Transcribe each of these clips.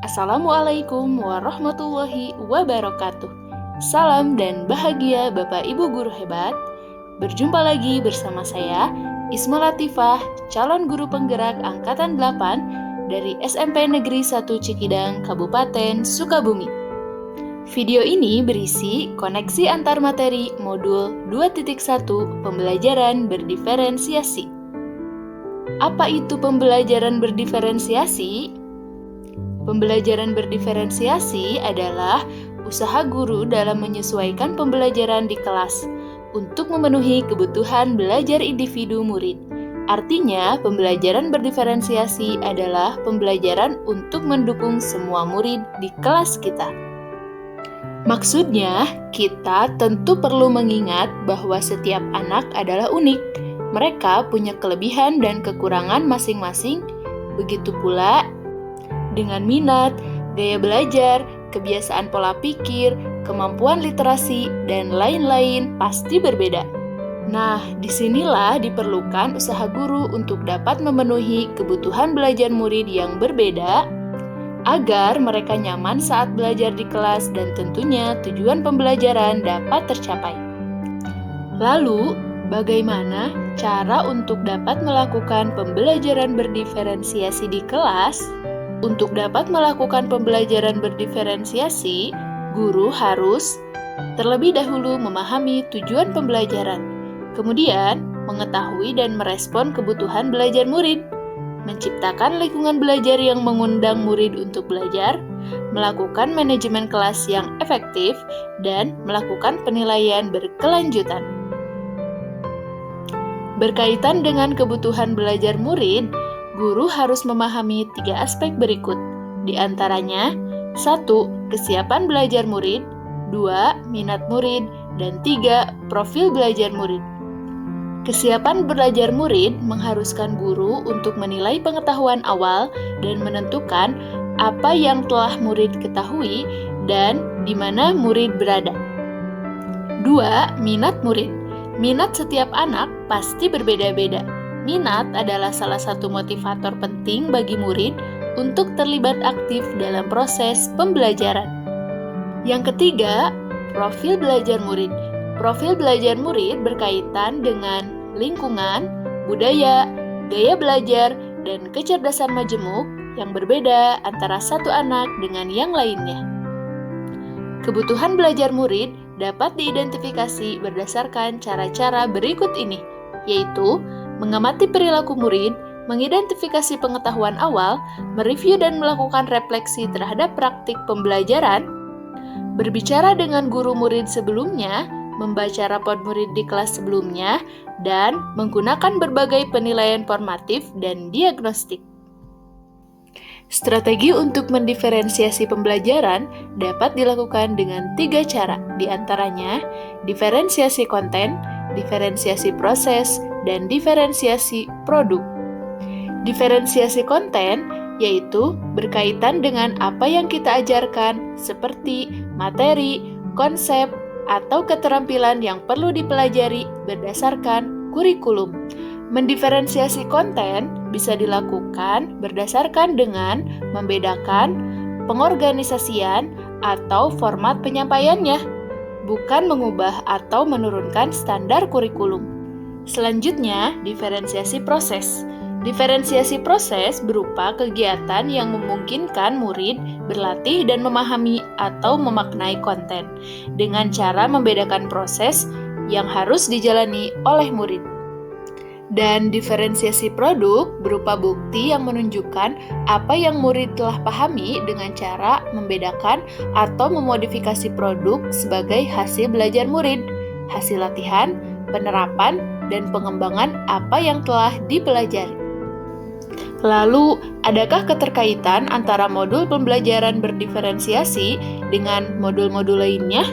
Assalamualaikum warahmatullahi wabarakatuh. Salam dan bahagia Bapak Ibu Guru hebat. Berjumpa lagi bersama saya, Isma Latifah, calon guru penggerak Angkatan 8 dari SMP Negeri 1 Cikidang, Kabupaten Sukabumi. Video ini berisi koneksi antar materi modul 2.1 pembelajaran berdiferensiasi. Apa itu pembelajaran berdiferensiasi? Pembelajaran berdiferensiasi adalah usaha guru dalam menyesuaikan pembelajaran di kelas untuk memenuhi kebutuhan belajar individu murid. Artinya, pembelajaran berdiferensiasi adalah pembelajaran untuk mendukung semua murid di kelas kita. Maksudnya, kita tentu perlu mengingat bahwa setiap anak adalah unik. Mereka punya kelebihan dan kekurangan masing-masing, begitu pula dengan minat, gaya belajar, kebiasaan pola pikir, kemampuan literasi, dan lain-lain pasti berbeda. Nah, disinilah diperlukan usaha guru untuk dapat memenuhi kebutuhan belajar murid yang berbeda, agar mereka nyaman saat belajar di kelas dan tentunya tujuan pembelajaran dapat tercapai. Lalu, bagaimana cara untuk dapat melakukan pembelajaran berdiferensiasi di kelas? Untuk dapat melakukan pembelajaran berdiferensiasi, guru harus terlebih dahulu memahami tujuan pembelajaran, kemudian mengetahui dan merespon kebutuhan belajar murid, menciptakan lingkungan belajar yang mengundang murid untuk belajar, melakukan manajemen kelas yang efektif, dan melakukan penilaian berkelanjutan. Berkaitan dengan kebutuhan belajar murid, guru harus memahami 3 aspek berikut, di antaranya 1. Kesiapan belajar murid, 2. Minat murid, dan 3. Profil belajar murid. Kesiapan belajar murid mengharuskan guru untuk menilai pengetahuan awal dan menentukan apa yang telah murid ketahui dan di mana murid berada. 2. Minat murid. Minat setiap anak pasti berbeda-beda. Minat adalah salah satu motivator penting bagi murid untuk terlibat aktif dalam proses pembelajaran. Yang ketiga, profil belajar murid. Profil belajar murid berkaitan dengan lingkungan, budaya, gaya belajar, dan kecerdasan majemuk yang berbeda antara satu anak dengan yang lainnya. Kebutuhan belajar murid dapat diidentifikasi berdasarkan cara-cara berikut ini, yaitu mengamati perilaku murid, mengidentifikasi pengetahuan awal, mereview dan melakukan refleksi terhadap praktik pembelajaran, berbicara dengan guru murid sebelumnya, membaca rapor murid di kelas sebelumnya, dan menggunakan berbagai penilaian formatif dan diagnostik. Strategi untuk mendiferensiasi pembelajaran dapat dilakukan dengan 3 cara, di antaranya diferensiasi konten, diferensiasi proses, dan diferensiasi produk. Diferensiasi konten yaitu berkaitan dengan apa yang kita ajarkan seperti materi, konsep, atau keterampilan yang perlu dipelajari berdasarkan kurikulum. Mendiferensiasi konten bisa dilakukan berdasarkan dengan membedakan pengorganisasian atau format penyampaiannya, bukan mengubah atau menurunkan standar kurikulum. Selanjutnya, diferensiasi proses. Diferensiasi proses berupa kegiatan yang memungkinkan murid berlatih dan memahami atau memaknai konten dengan cara membedakan proses yang harus dijalani oleh murid. Dan diferensiasi produk berupa bukti yang menunjukkan apa yang murid telah pahami dengan cara membedakan atau memodifikasi produk sebagai hasil belajar murid, hasil latihan, penerapan, dan pengembangan apa yang telah dipelajari. Lalu, adakah keterkaitan antara modul pembelajaran berdiferensiasi dengan modul-modul lainnya?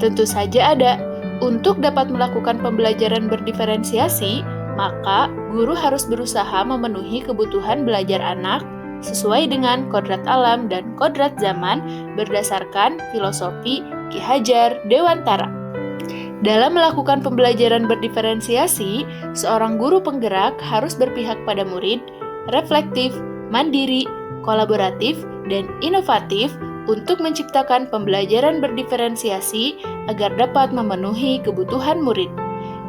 Tentu saja ada. Untuk dapat melakukan pembelajaran berdiferensiasi, maka guru harus berusaha memenuhi kebutuhan belajar anak sesuai dengan kodrat alam dan kodrat zaman berdasarkan filosofi Ki Hajar Dewantara. Dalam melakukan pembelajaran berdiferensiasi, seorang guru penggerak harus berpihak pada murid, reflektif, mandiri, kolaboratif, dan inovatif untuk menciptakan pembelajaran berdiferensiasi agar dapat memenuhi kebutuhan murid.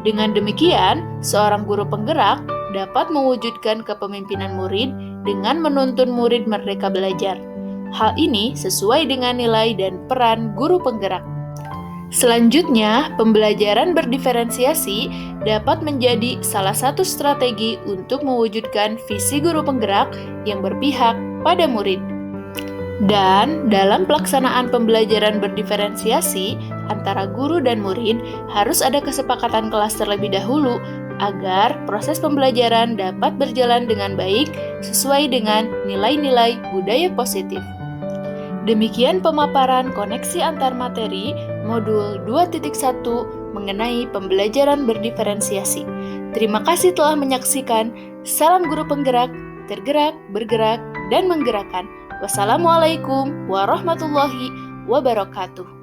Dengan demikian, seorang guru penggerak dapat mewujudkan kepemimpinan murid dengan menuntun murid merdeka belajar. Hal ini sesuai dengan nilai dan peran guru penggerak. Selanjutnya, pembelajaran berdiferensiasi dapat menjadi salah satu strategi untuk mewujudkan visi guru penggerak yang berpihak pada murid. Dan dalam pelaksanaan pembelajaran berdiferensiasi antara guru dan murid harus ada kesepakatan kelas terlebih dahulu agar proses pembelajaran dapat berjalan dengan baik sesuai dengan nilai-nilai budaya positif. Demikian pemaparan koneksi antar materi modul 2.1 mengenai pembelajaran berdiferensiasi. Terima kasih telah menyaksikan. Salam guru penggerak, tergerak, bergerak, dan menggerakkan. Wassalamualaikum warahmatullahi wabarakatuh.